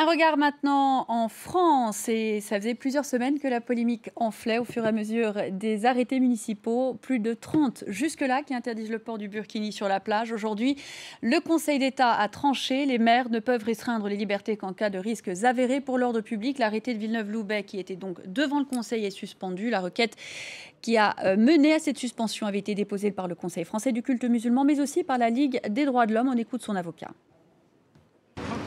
Un regard maintenant en France, et ça faisait plusieurs semaines que la polémique enflait au fur et à mesure des arrêtés municipaux, plus de 30 jusque-là qui interdisent le port du burkini sur la plage. Aujourd'hui, le Conseil d'État a tranché, les maires ne peuvent restreindre les libertés qu'en cas de risques avérés pour l'ordre public. L'arrêté de Villeneuve-Loubet qui était donc devant le Conseil est suspendu. La requête qui a mené à cette suspension avait été déposée par le Conseil français du culte musulman, mais aussi par la Ligue des droits de l'homme. On écoute son avocat.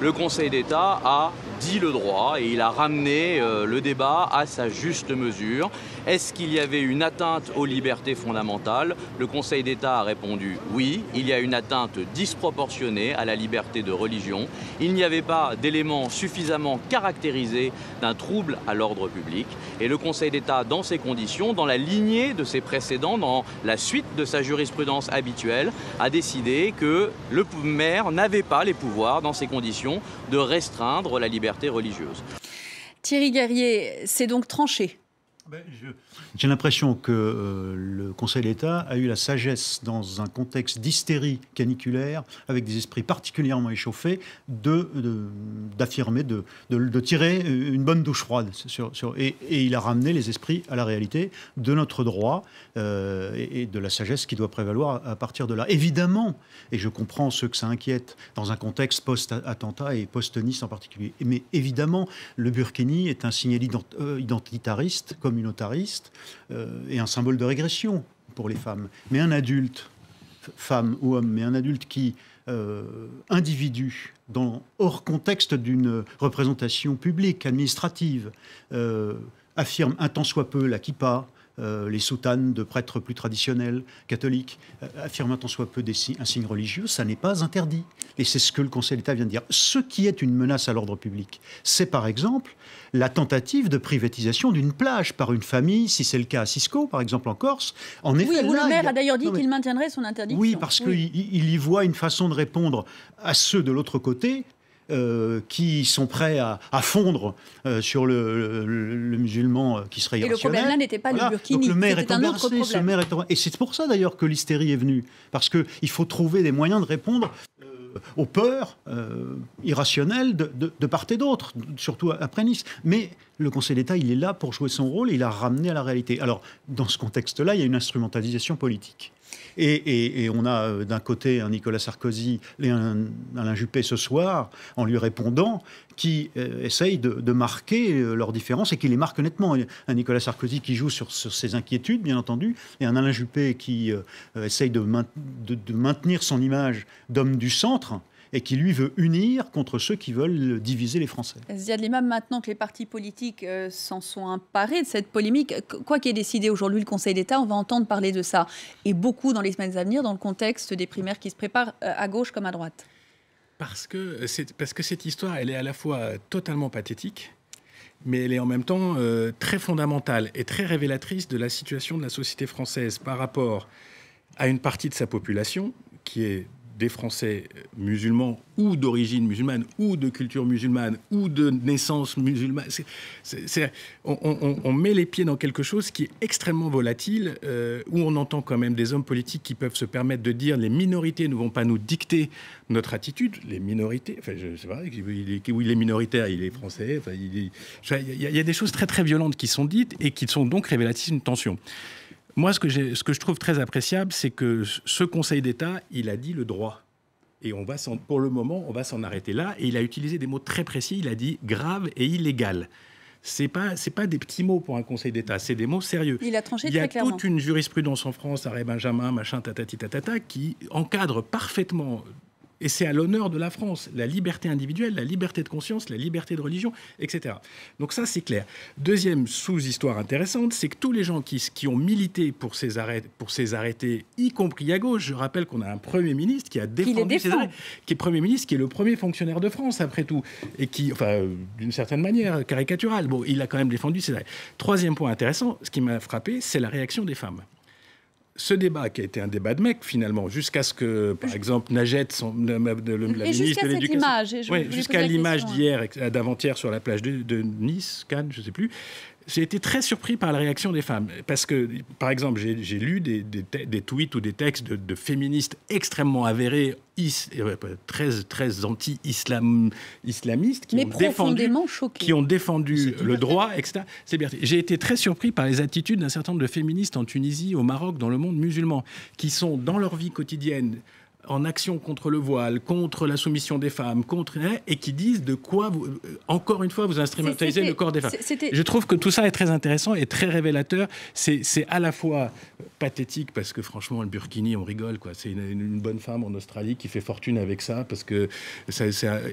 Le Conseil d'État a dit le droit et il a ramené le débat à sa juste mesure. Est-ce qu'il y avait une atteinte aux libertés fondamentales? Le Conseil d'État a répondu oui, il y a une atteinte disproportionnée à la liberté de religion. Il n'y avait pas d'éléments suffisamment caractérisés d'un trouble à l'ordre public. Et le Conseil d'État, dans ces conditions, dans la lignée de ses précédents, dans la suite de sa jurisprudence habituelle, a décidé que le maire n'avait pas les pouvoirs, dans ces conditions, de restreindre la liberté religieuse. Thierry Guerrier, c'est donc tranché. J'ai l'impression que le Conseil d'État a eu la sagesse, dans un contexte d'hystérie caniculaire, avec des esprits particulièrement échauffés, d'affirmer, de tirer une bonne douche froide. Et il a ramené les esprits à la réalité de notre droit et de la sagesse qui doit prévaloir à partir de là. Évidemment, et je comprends ceux que ça inquiète, dans un contexte post-attentat et post-Nice en particulier, mais évidemment, le burkini est un signal identitariste, communautariste, et un symbole de régression pour les femmes. Mais un adulte, femme ou homme, mais un adulte qui, individu, hors contexte d'une représentation publique, administrative, affirme un tant soit peu la kippa, les soutanes de prêtres plus traditionnels, catholiques, affirment un tant soit peu un signe religieux, ça n'est pas interdit. Et c'est ce que le Conseil d'État vient de dire. Ce qui est une menace à l'ordre public, c'est par exemple la tentative de privatisation d'une plage par une famille, si c'est le cas à Cisco, par exemple en Corse. En effet, le maire a d'ailleurs dit qu'il maintiendrait son interdiction. Oui, parce qu'il y voit une façon de répondre à ceux de l'autre côté, qui sont prêts à fondre sur le musulman qui serait irrationnel. Et le problème là n'était pas le burkini, c'était un autre problème. Et c'est pour ça d'ailleurs que l'hystérie est venue, parce qu'il faut trouver des moyens de répondre aux peurs irrationnelles de part et d'autre, surtout après Nice. Mais le Conseil d'État, il est là pour jouer son rôle et il a ramené à la réalité. Alors, dans ce contexte-là, il y a une instrumentalisation politique. Et on a d'un côté un Nicolas Sarkozy et un Alain Juppé ce soir, en lui répondant, qui essayent de marquer leurs différences et qui les marquent nettement. Un Nicolas Sarkozy qui joue sur ses inquiétudes, bien entendu, et un Alain Juppé qui essaye de maintenir son image d'homme du centre, et qui, lui, veut unir contre ceux qui veulent diviser les Français. Ziad Limam, maintenant que les partis politiques s'en sont emparés de cette polémique, quoi qu'il ait décidé aujourd'hui le Conseil d'État, on va entendre parler de ça. Et beaucoup dans les semaines à venir, dans le contexte des primaires qui se préparent à gauche comme à droite. Parce que cette histoire, elle est à la fois totalement pathétique, mais elle est en même temps très fondamentale et très révélatrice de la situation de la société française par rapport à une partie de sa population qui est des Français musulmans ou d'origine musulmane ou de culture musulmane ou de naissance musulmane. On met les pieds dans quelque chose qui est extrêmement volatile, où on entend quand même des hommes politiques qui peuvent se permettre de dire les minorités ne vont pas nous dicter notre attitude. Les minorités, enfin, je sais pas, oui, il est minoritaire, il est français. Enfin, il y a des choses très très violentes qui sont dites et qui sont donc révélatrices d'une tension. Moi, ce que je trouve très appréciable, c'est que ce Conseil d'État, il a dit le droit. Et pour le moment, on va s'en arrêter là. Et il a utilisé des mots très précis. Il a dit grave et illégal. C'est pas des petits mots pour un Conseil d'État, c'est des mots sérieux. Il a tranché très clairement. Il y a toute une jurisprudence en France, arrêt Benjamin, machin, tatati tatata, qui encadre parfaitement. Et c'est à l'honneur de la France, la liberté individuelle, la liberté de conscience, la liberté de religion, etc. Donc ça, c'est clair. Deuxième sous-histoire intéressante, c'est que tous les gens qui ont milité pour ces arrêtés, y compris à gauche, je rappelle qu'on a un Premier ministre qui a défendu ces arrêtés, qui est Premier ministre, qui est le premier fonctionnaire de France, après tout, et qui, enfin, d'une certaine manière, caricaturale, bon, il a quand même défendu ces arrêtés. Troisième point intéressant, ce qui m'a frappé, c'est la réaction des femmes. Ce débat, qui a été un débat de mecs, finalement, jusqu'à ce que, par exemple, Najat, la ministre de l'Éducation... Jusqu'à l'image d'hier, d'avant-hier, sur la plage de Nice, Cannes, je ne sais plus, J'ai été très surpris par la réaction des femmes. Parce que, par exemple, j'ai lu des tweets ou des textes de féministes extrêmement avérés, très anti-islamistes, qui ont défendu le droit, etc. J'ai été très surpris par les attitudes d'un certain nombre de féministes en Tunisie, au Maroc, dans le monde musulman, qui sont, dans leur vie quotidienne, en action contre le voile, contre la soumission des femmes, et qui disent de quoi, encore une fois, vous instrumentalisez le corps des femmes. Je trouve que tout ça est très intéressant et très révélateur. C'est à la fois pathétique, parce que franchement, le burkini, on rigole, quoi. C'est une bonne femme en Australie qui fait fortune avec ça, parce que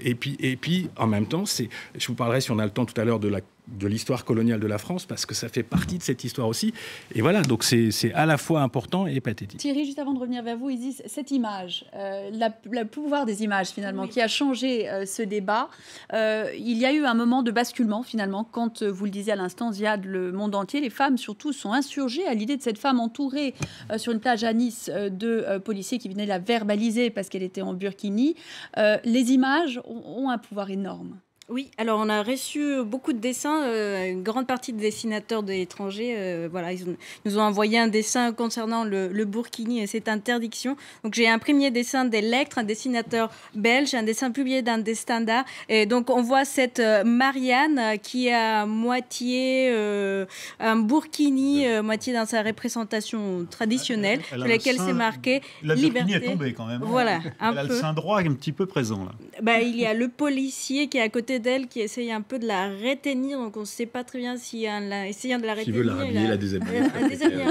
et puis, en même temps, je vous parlerai, si on a le temps tout à l'heure, de l'histoire coloniale de la France, parce que ça fait partie de cette histoire aussi. Et voilà, donc c'est à la fois important et pathétique. Thierry, juste avant de revenir vers vous, Isis, cette image, le pouvoir des images finalement, qui a changé ce débat, il y a eu un moment de basculement finalement, quand vous le disiez à l'instant, Ziad, le monde entier, les femmes surtout sont insurgées à l'idée de cette femme entourée sur une plage à Nice de policiers qui venaient la verbaliser parce qu'elle était en burkini. Les images ont un pouvoir énorme. Oui, alors on a reçu beaucoup de dessins, une grande partie de dessinateurs de l'étranger, voilà, ils nous ont envoyé un dessin concernant le burkini et cette interdiction. Donc j'ai un premier dessin d'Electre, un dessinateur belge, un dessin publié dans des standards. Et donc on voit cette Marianne qui a moitié un burkini, moitié dans sa représentation traditionnelle, sur laquelle c'est marqué la liberté. La burkini est tombée quand même. Voilà, elle a le sein droit un petit peu présent là. Bah, il y a le policier qui est à côté d'elle qui essaye un peu de la retenir, donc on ne sait pas très bien si en essayant de la retenir, qui veut la rhabiller, la déshabiller.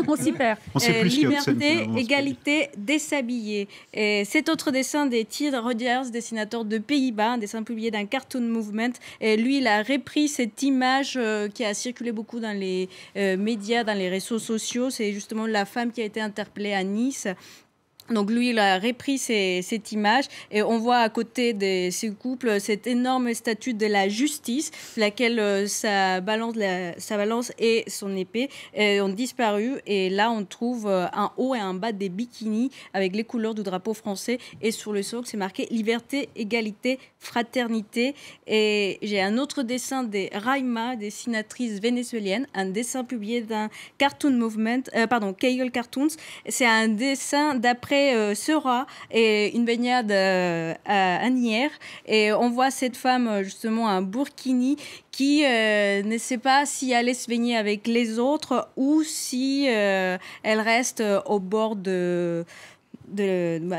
On s'y perd. Liberté, égalité, déshabiller. Et cet autre dessin des Thiel Rogers, dessinateur de Pays-Bas, un dessin publié dans Cartoon Movement. Et lui, il a repris cette image qui a circulé beaucoup dans les médias, dans les réseaux sociaux. C'est justement la femme qui a été interpellée à Nice. Donc lui, il a repris cette image et on voit à côté de ces couples cette énorme statue de la justice, laquelle sa balance et son épée ont disparu. Et là, on trouve un haut et un bas des bikinis avec les couleurs du drapeau français. Et sur le socle, c'est marqué liberté, égalité, fraternité. Et j'ai un autre dessin des Raima, dessinatrice vénézuélienne, un dessin publié dans Cartoon Movement, Kegel Cartoons. C'est un dessin d'après Sera et une baignade à Asnières. Et on voit cette femme, justement, un burkini qui ne sait pas si aller se baigner avec les autres ou si elle reste au bord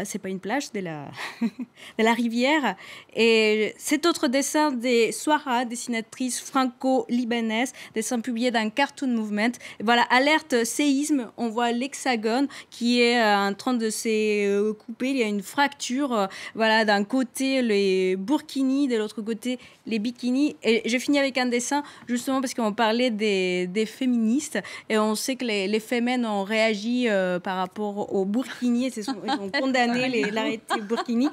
c'est pas une plage, de la rivière. Et cet autre dessin des Soara, dessinatrice franco-libanaise, dessin publié dans Cartoon Movement. Et voilà, alerte séisme, on voit l'hexagone qui est en train de se couper. Il y a une fracture, voilà, d'un côté les burkinis, de l'autre côté les bikinis. Et je finis avec un dessin, justement parce qu'on parlait des féministes, et on sait que les femmes ont réagi par rapport aux burkinis, ils ont condamné l'arrêté burkini.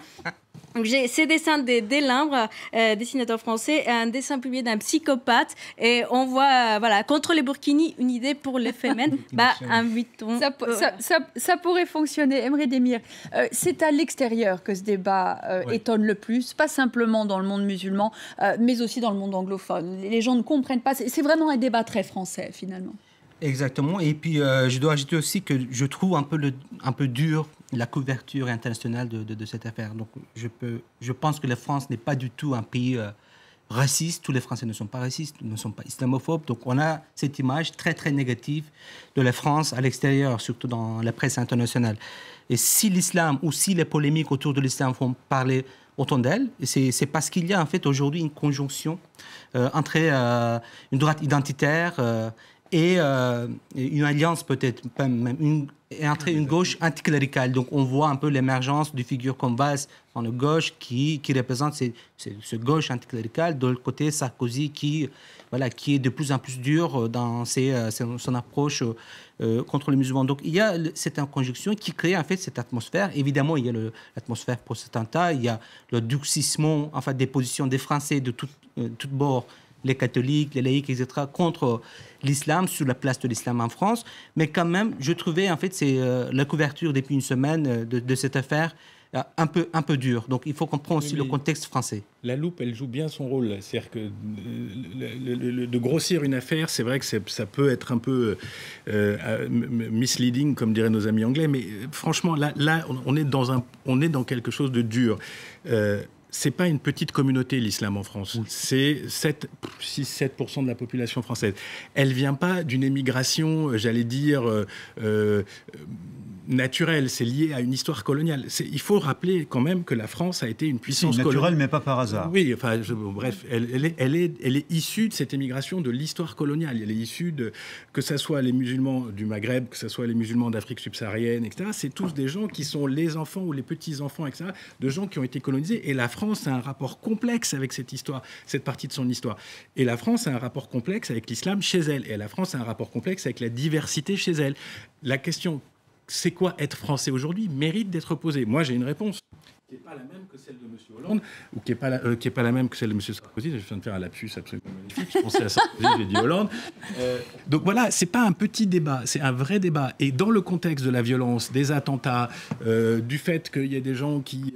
Donc j'ai ces dessins des Delimbre, dessinateur français, un dessin publié d'un psychopathe, et on voit, voilà, contre les burkinis, une idée pour les femmes. Invitons. Ça pourrait fonctionner. Emre Demir, c'est à l'extérieur que ce débat étonne le plus, pas simplement dans le monde musulman, mais aussi dans le monde anglophone. Les gens ne comprennent pas. C'est vraiment un débat très français, finalement. Exactement. Et puis, je dois ajouter aussi que je trouve un peu dur la couverture internationale de cette affaire. Donc, je pense que la France n'est pas du tout un pays raciste. Tous les Français ne sont pas racistes, ne sont pas islamophobes. Donc, on a cette image très, très négative de la France à l'extérieur, surtout dans la presse internationale. Et si l'islam ou si les polémiques autour de l'islam font parler autant d'elle, c'est parce qu'il y a en fait aujourd'hui une conjonction entre une droite identitaire et une alliance peut-être, même entre une gauche anticléricale. Donc on voit un peu l'émergence de figures comme Valls dans la gauche qui représente ce gauche anticléricale. De l'autre côté, Sarkozy qui est de plus en plus dur dans son approche contre les musulmans. Donc il y a cette conjonction qui crée en fait cette atmosphère. Évidemment, il y a l'atmosphère post-attentat, il y a le durcissement en fait, des positions des Français de tout bord, les catholiques, les laïcs, etc., contre l'islam, sur la place de l'islam en France. Mais quand même, je trouvais, en fait, c'est la couverture depuis une semaine de cette affaire un peu dur. Donc il faut comprendre aussi le contexte français. La loupe, elle joue bien son rôle. C'est-à-dire que de grossir une affaire, c'est vrai que ça peut être un peu misleading, comme diraient nos amis anglais, mais franchement, là on est dans quelque chose de dur. C'est pas une petite communauté, l'islam en France. C'est 6-7% de la population française. Elle vient pas d'une émigration, j'allais dire, naturelle. C'est lié à une histoire coloniale. Il faut rappeler quand même que la France a été une puissance naturelle, coloniale. mais pas par hasard. Oui, enfin, bref, elle est issue de cette émigration de l'histoire coloniale. Elle est issue que ce soit les musulmans du Maghreb, que ce soit les musulmans d'Afrique subsaharienne, etc. C'est tous des gens qui sont les enfants ou les petits-enfants, etc., de gens qui ont été colonisés. Et la France a un rapport complexe avec cette histoire, cette partie de son histoire. Et la France a un rapport complexe avec l'islam chez elle. Et la France a un rapport complexe avec la diversité chez elle. La question, c'est quoi être français aujourd'hui, mérite d'être posée. Moi, j'ai une réponse qui n'est pas la même que celle de M. Hollande, ou qui n'est pas la même que celle de M. Sarkozy. Je viens de faire un lapsus absolument magnifique. Je pensais à Sarkozy, j'ai dit Hollande. Donc voilà, c'est pas un petit débat, c'est un vrai débat. Et dans le contexte de la violence, des attentats, du fait qu'il y ait des gens qui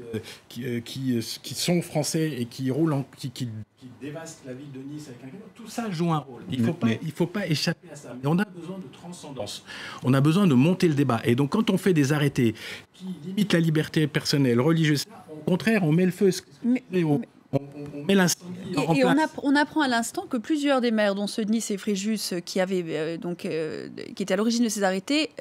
sont français et qui roulent, qui dévastent la ville de Nice avec un camion, tout ça joue un rôle. Il ne faut pas échapper à ça. Mais on a besoin de transcendance. On a besoin de monter le débat. Et donc, quand on fait des arrêtés qui limitent la liberté personnelle, religieuse, au contraire, on met le feu. On met l'incendie en place. On apprend à l'instant que plusieurs des maires, dont ceux de Nice et Fréjus, qui étaient à l'origine de ces arrêtés,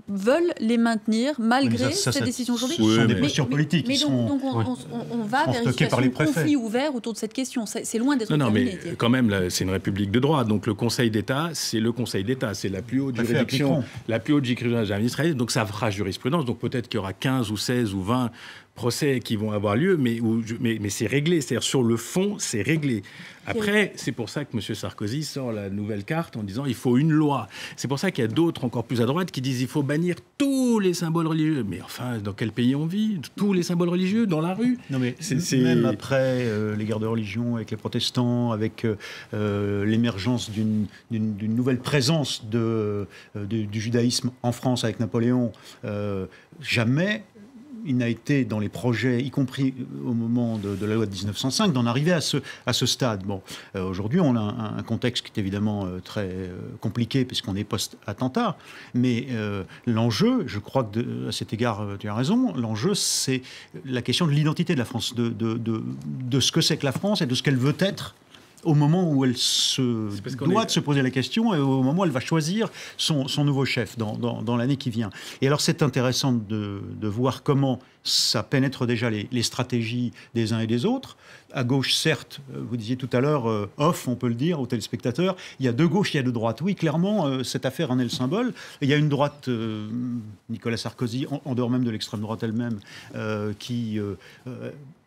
veulent les maintenir malgré cette décision aujourd'hui. Ce sont des postures politiques. Mais donc on va vers une situation de conflit ouvert autour de cette question. C'est loin d'être terminé. Mais quand même, là, c'est une république de droit. Donc le Conseil d'État, c'est le Conseil d'État. C'est la plus haute juridiction administrative. Donc ça fera jurisprudence. Donc peut-être qu'il y aura 15 ou 16 ou 20 procès qui vont avoir lieu, mais c'est réglé. C'est-à-dire sur le fond, c'est réglé. Après, c'est pour ça que M. Sarkozy sort la nouvelle carte en disant il faut une loi. C'est pour ça qu'il y a d'autres encore plus à droite qui disent il faut bannir tous les symboles religieux. Mais enfin, dans quel pays on vit? Tous les symboles religieux dans la rue? Non mais même après les guerres de religion avec les protestants, avec l'émergence d'une nouvelle présence du judaïsme en France avec Napoléon, jamais il n'a été dans les projets, y compris au moment de la loi de 1905, d'en arriver à ce stade. Bon, aujourd'hui, on a un contexte qui est évidemment très compliqué, puisqu'on est post-attentat. Mais l'enjeu, je crois que à cet égard, tu as raison, l'enjeu, c'est la question de l'identité de la France, de ce que c'est que la France et de ce qu'elle veut être au moment où elle doit se poser la question et au moment où elle va choisir son nouveau chef dans l'année qui vient. Et alors c'est intéressant de voir comment ça pénètre déjà les stratégies des uns et des autres. À gauche, certes, vous disiez tout à l'heure, on peut le dire aux téléspectateurs, il y a deux gauches, il y a deux droites. Oui, clairement, cette affaire en est le symbole. Et il y a une droite, Nicolas Sarkozy, en dehors même de l'extrême droite elle-même, qui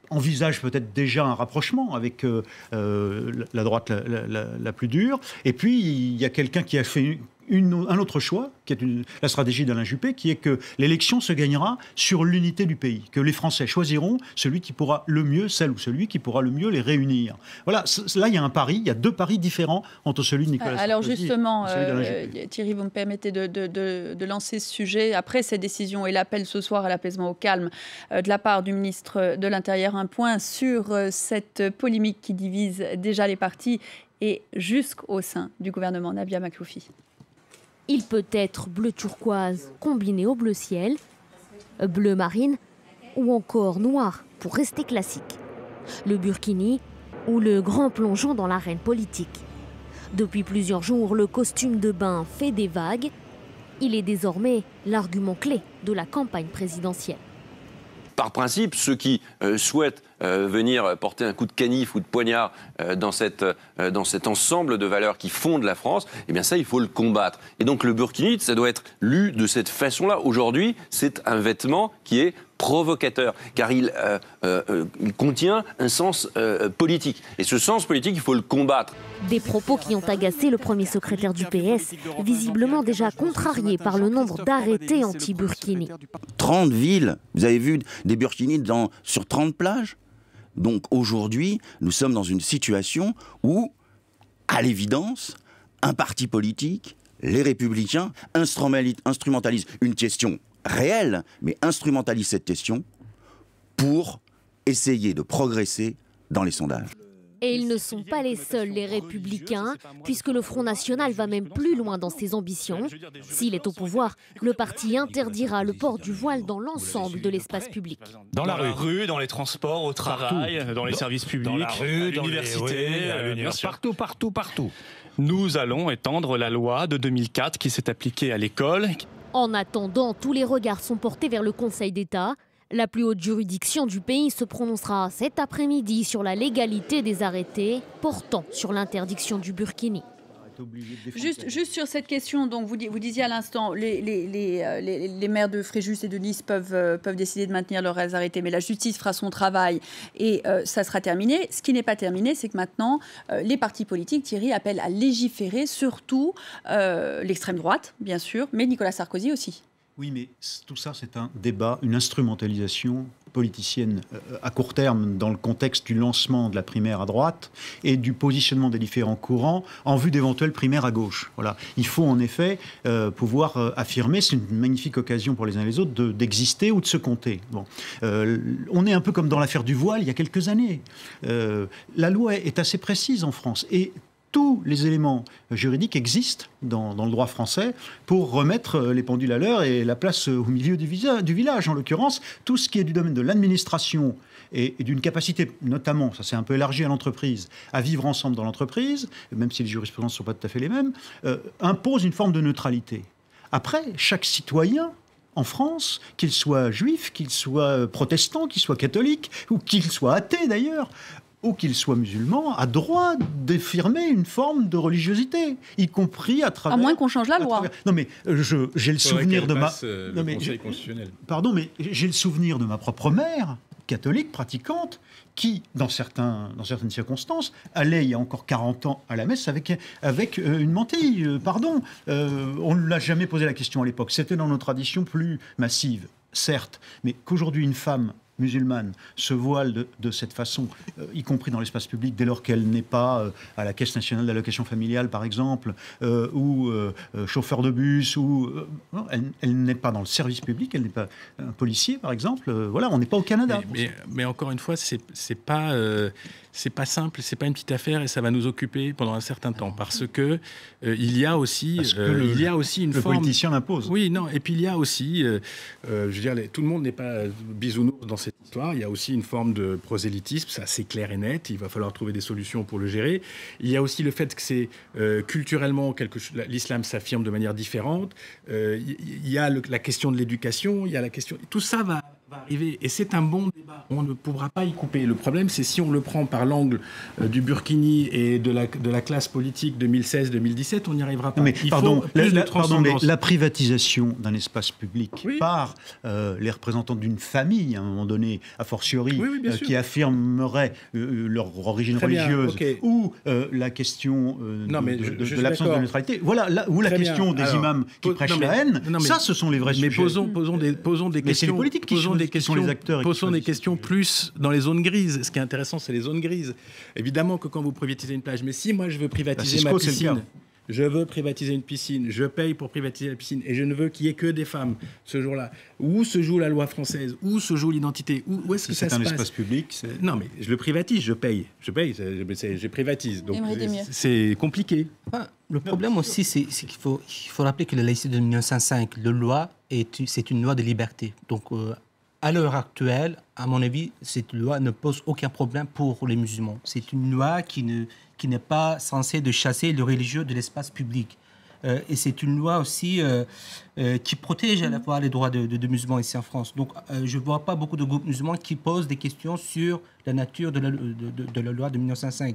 envisage peut-être déjà un rapprochement avec la droite la plus dure. Et puis, il y a quelqu'un qui a fait un autre choix, qui est la stratégie d'Alain Juppé, qui est que l'élection se gagnera sur l'unité du pays, que les Français choisiront celui qui pourra le mieux, celle ou celui qui pourra le mieux les réunir. Voilà, là il y a un pari, il y a deux paris différents entre celui de Nicolas Sarkozy. Alors justement, Thierry, vous me permettez de lancer ce sujet. Après cette décision et l'appel ce soir à l'apaisement au calme de la part du ministre de l'Intérieur, un point sur cette polémique qui divise déjà les partis et jusqu'au sein du gouvernement. Nabia Makloufi. Il peut être bleu turquoise combiné au bleu ciel, bleu marine ou encore noir pour rester classique. Le burkini ou le grand plongeon dans l'arène politique. Depuis plusieurs jours, le costume de bain fait des vagues. Il est désormais l'argument clé de la campagne présidentielle. Par principe, ceux qui souhaitent venir porter un coup de canif ou de poignard dans cet ensemble de valeurs qui fondent la France, eh bien ça, il faut le combattre. Et donc le burkini, ça doit être lu de cette façon-là. Aujourd'hui, c'est un vêtement qui est provocateur, car il contient un sens politique. Et ce sens politique, il faut le combattre. Des propos qui ont agacé le premier secrétaire du PS, visiblement déjà contrarié par le nombre d'arrêtés anti-burkini. 30 villes, vous avez vu des burkinis sur 30 plages. Donc aujourd'hui, nous sommes dans une situation où, à l'évidence, un parti politique, les Républicains, instrumentalisent une question réelle, mais instrumentalise cette question pour essayer de progresser dans les sondages. Et ils ne sont pas les seuls, les Républicains, puisque le Front National va même plus loin dans ses ambitions. S'il est au pouvoir, le parti interdira le port du voile dans l'ensemble de l'espace public. Dans la rue, dans les transports, au travail, dans les services publics, dans la rue, dans l'université, partout. Nous allons étendre la loi de 2004 qui s'est appliquée à l'école. En attendant, tous les regards sont portés vers le Conseil d'État. La plus haute juridiction du pays se prononcera cet après-midi sur la légalité des arrêtés portant sur l'interdiction du burkini. Juste sur cette question, donc vous disiez à l'instant, les maires de Fréjus et de Nice peuvent décider de maintenir leurs arrêtés, mais la justice fera son travail et ça sera terminé. Ce qui n'est pas terminé, c'est que maintenant, les partis politiques, Thierry, appellent à légiférer, surtout l'extrême droite, bien sûr, mais Nicolas Sarkozy aussi. Oui, mais tout ça, c'est un débat, une instrumentalisation politicienne à court terme dans le contexte du lancement de la primaire à droite et du positionnement des différents courants en vue d'éventuelles primaires à gauche. Voilà. Il faut en effet pouvoir affirmer, c'est une magnifique occasion pour les uns et les autres d'exister ou de se compter. Bon. On est un peu comme dans l'affaire du voile il y a quelques années. La loi est assez précise en France et tous les éléments juridiques existent dans le droit français pour remettre les pendules à l'heure et la place au milieu du village. En l'occurrence, tout ce qui est du domaine de l'administration et d'une capacité, notamment, ça s'est un peu élargi à l'entreprise, à vivre ensemble dans l'entreprise, même si les jurisprudences ne sont pas tout à fait les mêmes, impose une forme de neutralité. Après, chaque citoyen en France, qu'il soit juif, qu'il soit protestant, qu'il soit catholique, ou qu'il soit athée d'ailleurs, ou qu'il soit musulman, a droit d'affirmer une forme de religiosité, y compris à travers... À moins qu'on change la loi. Non mais j'ai le souvenir de ma... Non, mais Pardon, mais j'ai le souvenir de ma propre mère, catholique, pratiquante, qui, dans certaines circonstances, allait il y a encore 40 ans à la messe avec une mantille. On ne l'a jamais posé la question à l'époque. C'était dans nos traditions plus massives, certes, mais qu'aujourd'hui une femme musulmane se voile de cette façon, y compris dans l'espace public, dès lors qu'elle n'est pas à la Caisse nationale d'allocation familiale, par exemple, ou chauffeur de bus, ou elle n'est pas dans le service public, elle n'est pas un policier, par exemple. Voilà, on n'est pas au Canada. Mais encore une fois, c'est pas simple, c'est pas une petite affaire et ça va nous occuper pendant un certain temps parce que il y a aussi une forme. Le politicien l'impose. Oui, non, et puis il y a aussi, je veux dire, tout le monde n'est pas bisounours dans cette histoire. Il y a aussi une forme de prosélytisme, ça c'est clair et net. Il va falloir trouver des solutions pour le gérer. Il y a aussi le fait que c'est culturellement l'islam s'affirme de manière différente. Il y a la question de l'éducation. Il y a la question. Tout ça va arriver et c'est un bon débat. On ne pourra pas y couper. Le problème, c'est si on le prend par l'angle du burkini et de la classe politique 2016-2017, on n'y arrivera pas. Mais, pardon, la privatisation d'un espace public par les représentants d'une famille, à un moment donné, a fortiori, qui affirmerait leur origine religieuse, ou la question de l'absence de neutralité, voilà, ou la question des imams qui prêchent la haine, ça, ce sont les vrais sujets. Mais posons des questions. Mais c'est les politiques qui sont les acteurs. Posons des questions plus dans les zones grises. Ce qui est intéressant, c'est les zones grises. Évidemment que quand vous privatisez une plage, mais si moi je veux privatiser ma piscine, je veux privatiser une piscine, je paye pour privatiser la piscine et je ne veux qu'il y ait que des femmes ce jour-là. Où se joue la loi française? Où se joue l'identité? Où est-ce que ça se passe? C'est un espace public. Non, mais je le privatise, je paye, je privatise. Donc c'est compliqué. Le problème aussi, c'est qu'il faut rappeler que la laïcité de 1905, c'est une loi de liberté. Donc à l'heure actuelle, à mon avis, cette loi ne pose aucun problème pour les musulmans. C'est une loi qui n'est pas censée de chasser le religieux de l'espace public. Et c'est une loi aussi qui protège à la fois les droits de musulmans ici en France. Donc je ne vois pas beaucoup de groupes musulmans qui posent des questions sur la nature de la loi de 1905.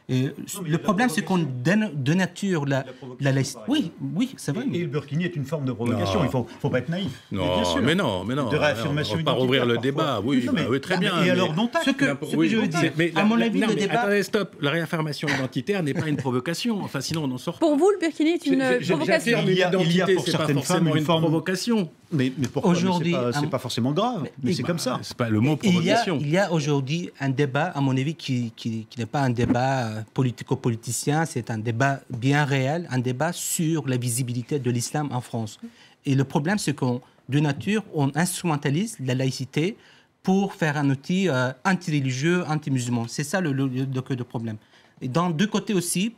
Le problème, c'est qu'on dénature la laïcité. Oui, c'est vrai. Et le burkini est une forme de provocation. Il ne faut pas être naïf. Non, mais non. De réaffirmation. On ne va pas rouvrir le débat. Oui, très bien. Et alors, non, ce que je veux dire, à mon avis, le débat... Attendez, stop. La réaffirmation identitaire n'est pas une provocation. Enfin, sinon, on en sort. Pour vous, le burkini est une provocation. Il y a pour certaines femmes une provocation. Mais pourquoi? Aujourd'hui, c'est pas forcément grave, mais c'est comme ça. C'est pas le mot provocation. Il y a aujourd'hui un débat, à mon avis, qui n'est pas un débat politico-politicien, c'est un débat bien réel, un débat sur la visibilité de l'islam en France. Et le problème, c'est de nature, on instrumentalise la laïcité pour faire un outil anti-religieux, anti-musulman. C'est ça le problème. Et dans deux côtés aussi,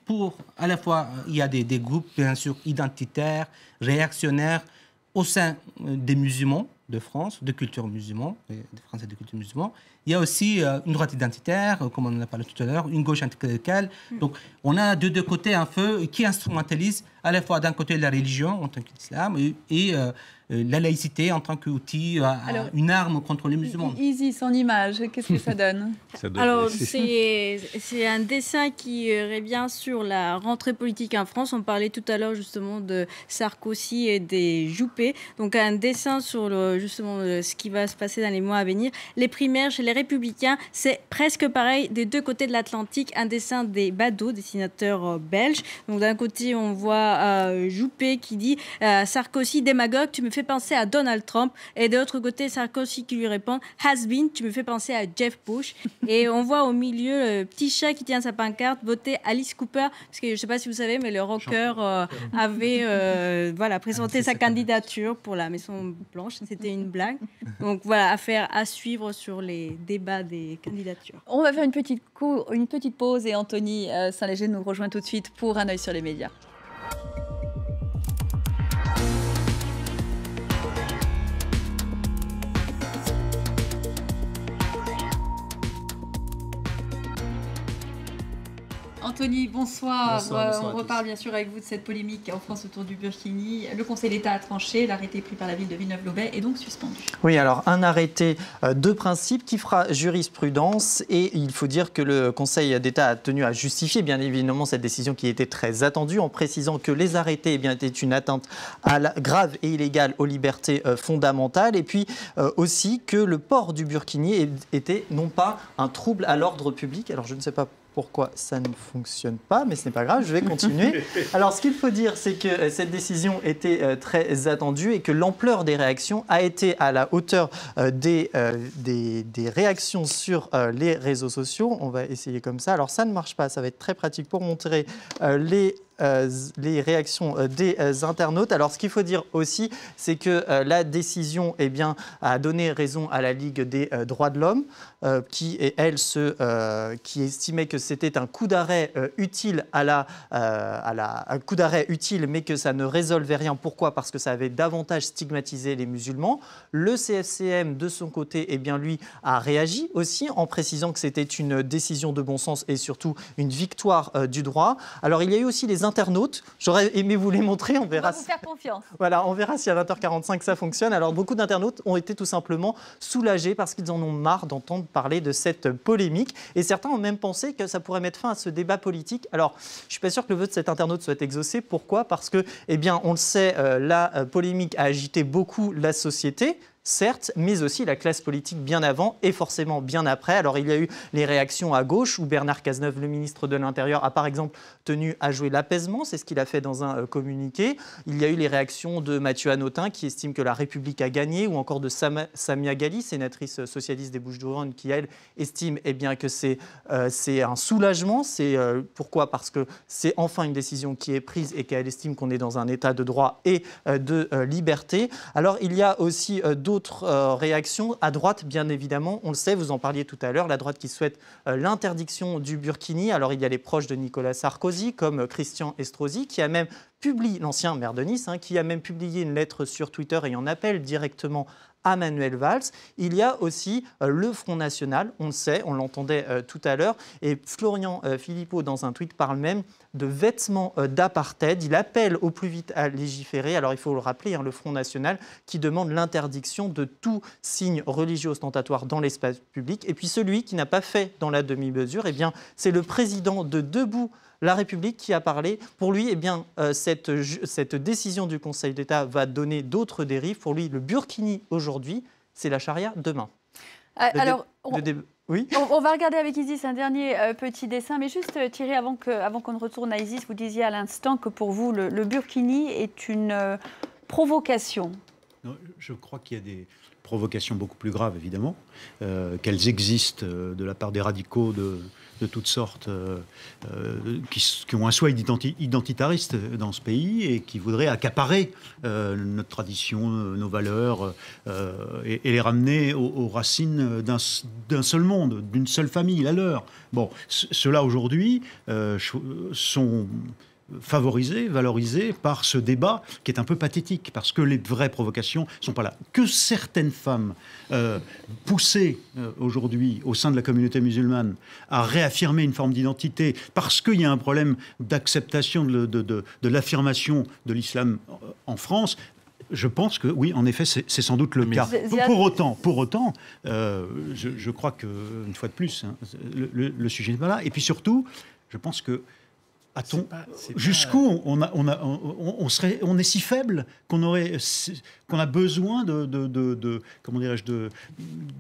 à la fois, il y a des groupes, bien sûr, identitaires, réactionnaires, au sein des musulmans de France, de culture musulmane, des Français de culture musulmane. Il y a aussi une droite identitaire, comme on en a parlé tout à l'heure, une gauche anticléricale. Donc, on a de deux côtés un feu qui instrumentalise à la fois d'un côté la religion en tant qu'islam et la laïcité en tant qu'outil, une arme contre les musulmans. Isis, en image, qu'est-ce que ça donne? Alors, c'est un dessin qui revient sur la rentrée politique en France. On parlait tout à l'heure justement de Sarkozy et des Juppé. Donc, un dessin sur justement ce qui va se passer dans les mois à venir. Les primaires chez les Républicains, c'est presque pareil des deux côtés de l'Atlantique. Un dessin des badauds, des sénateurs belges. Donc, d'un côté, on voit Juppé qui dit Sarkozy, démagogue, tu me fais penser à Donald Trump. Et de l'autre côté, Sarkozy qui lui répond has been, tu me fais penser à Jeff Bush. Et on voit au milieu le petit chat qui tient sa pancarte voter Alice Cooper. Parce que je ne sais pas si vous savez, mais le rocker avait présenté sa candidature pour la Maison Blanche. C'était une blague. Donc voilà, affaire à suivre sur les débats des candidatures. On va faire une petite pause et Anthony Saint-Léger nous rejoint tout de suite pour un œil sur les médias. Anthony, bonsoir. On reparle bien sûr avec vous de cette polémique en France autour du Burkini. Le Conseil d'État a tranché, l'arrêté pris par la ville de Villeneuve-Loubet est donc suspendu. Oui, alors un arrêté de principe qui fera jurisprudence et il faut dire que le Conseil d'État a tenu à justifier bien évidemment cette décision qui était très attendue en précisant que les arrêtés étaient une atteinte grave et illégale aux libertés fondamentales et puis aussi que le port du Burkini était non pas un trouble à l'ordre public. Alors je ne sais pas pourquoi ça ne fonctionne pas, mais ce n'est pas grave, je vais continuer. Alors, ce qu'il faut dire, c'est que cette décision était très attendue et que l'ampleur des réactions a été à la hauteur des réactions sur les réseaux sociaux. On va essayer comme ça. Alors, ça ne marche pas, ça va être très pratique pour montrer les réactions des internautes. Alors, ce qu'il faut dire aussi, c'est que la décision a donné raison à la Ligue des droits de l'homme, qui estimait que c'était un coup d'arrêt utile un coup d'arrêt utile, mais que ça ne résolvait rien. Pourquoi ? Parce que ça avait davantage stigmatisé les musulmans. Le CFCM, de son côté, lui, a réagi aussi en précisant que c'était une décision de bon sens et surtout une victoire du droit. Alors, il y a eu aussi les internautes. J'aurais aimé vous les montrer. On verra. On va vous faire confiance. Voilà, on verra si à 20h45 ça fonctionne. Alors, beaucoup d'internautes ont été tout simplement soulagés parce qu'ils en ont marre d'entendre parler de cette polémique. Et certains ont même pensé que ça pourrait mettre fin à ce débat politique. Alors, je ne suis pas sûr que le vœu de cet internaute soit exaucé. Pourquoi ? Parce que, on le sait, la polémique a agité beaucoup la société. Certes, mais aussi la classe politique bien avant et forcément bien après. Alors, il y a eu les réactions à gauche où Bernard Cazeneuve, le ministre de l'Intérieur, a par exemple tenu à jouer l'apaisement. C'est ce qu'il a fait dans un communiqué. Il y a eu les réactions de Mathieu Hanotin qui estime que la République a gagné ou encore de Samia Ghali, sénatrice socialiste des Bouches-du-Rhône, qui, elle, estime que c'est un soulagement. Pourquoi ? Parce que c'est enfin une décision qui est prise et qu'elle estime qu'on est dans un état de droit et de liberté. Alors, il y a aussi d'autres réactions à droite, bien évidemment. On le sait, vous en parliez tout à l'heure, la droite qui souhaite l'interdiction du burkini. Alors, il y a les proches de Nicolas Sarkozy, comme Christian Estrosi, qui a même publié, l'ancien maire de Nice, qui a même publié une lettre sur Twitter et en appelle directement à Manuel Valls. Il y a aussi le Front National, on le sait, on l'entendait tout à l'heure, et Florian Philippot, dans un tweet, parle même de vêtements d'apartheid. Il appelle au plus vite à légiférer. Alors, il faut le rappeler, le Front National qui demande l'interdiction de tout signe religieux ostentatoire dans l'espace public. Et puis, celui qui n'a pas fait dans la demi-mesure, c'est le président de Debout la République qui a parlé. Pour lui, cette décision du Conseil d'État va donner d'autres dérives. Pour lui, le burkini aujourd'hui, c'est la charia demain. Oui. On va regarder avec Isis un dernier petit dessin, mais juste Thierry, avant qu'on ne retourne à Isis, vous disiez à l'instant que pour vous, le burkini est une provocation. Non, je crois qu'il y a des provocations beaucoup plus graves, évidemment, qu'elles existent de la part des radicaux de toutes sortes, qui ont un souhait identitariste dans ce pays et qui voudraient accaparer notre tradition, nos valeurs, et les ramener aux racines d'un seul monde, d'une seule famille, la leur. Bon, ceux-là, aujourd'hui, sont favorisés, valorisés par ce débat qui est un peu pathétique, parce que les vraies provocations ne sont pas là. Que certaines femmes poussées aujourd'hui au sein de la communauté musulmane à réaffirmer une forme d'identité, parce qu'il y a un problème d'acceptation de l'affirmation de l'islam en France, je pense que oui, en effet, c'est sans doute le cas. Pour autant, je crois qu'une fois de plus, hein, le sujet n'est pas là. Et puis surtout, je pense que jusqu'où on est si faible qu'on a besoin comment dirais-je,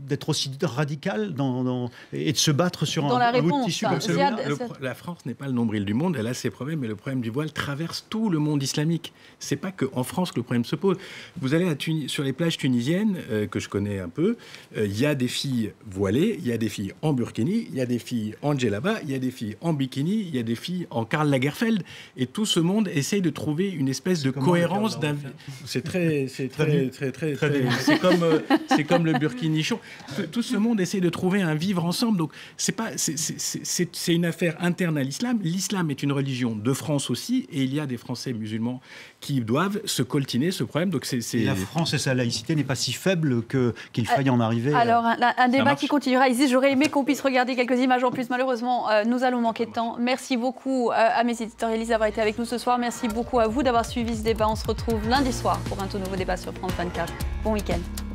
d'être aussi radical et de se battre sur un bout de tissu comme celui-là. La France n'est pas le nombril du monde, elle a ses problèmes, mais le problème du voile traverse tout le monde islamique. C'est pas qu'en France que le problème se pose. Vous allez sur les plages tunisiennes, que je connais un peu, il y a des filles voilées, il y a des filles en burkini, il y a des filles en djellaba, il y a des filles en bikini, il y a des filles en Karl Lagerfeld, et tout ce monde essaye de trouver une espèce de cohérence. C'est comme le burkinichon. Tout ce monde essaie de trouver un vivre ensemble. Donc c'est une affaire interne à l'islam. L'islam est une religion de France aussi, et il y a des Français musulmans qui doivent se coltiner ce problème. Donc la France et sa laïcité n'est pas si faible qu'il faille en arriver. Alors un débat qui continuera ici. J'aurais aimé qu'on puisse regarder quelques images en plus. Malheureusement, nous allons manquer de temps. Merci beaucoup à mes éditorialistes d'avoir été avec nous ce soir. Merci beaucoup à vous d'avoir suivi ce débat. On se retrouve lundi soir pour un tout nouveau débat sur France 24. Bon week-end.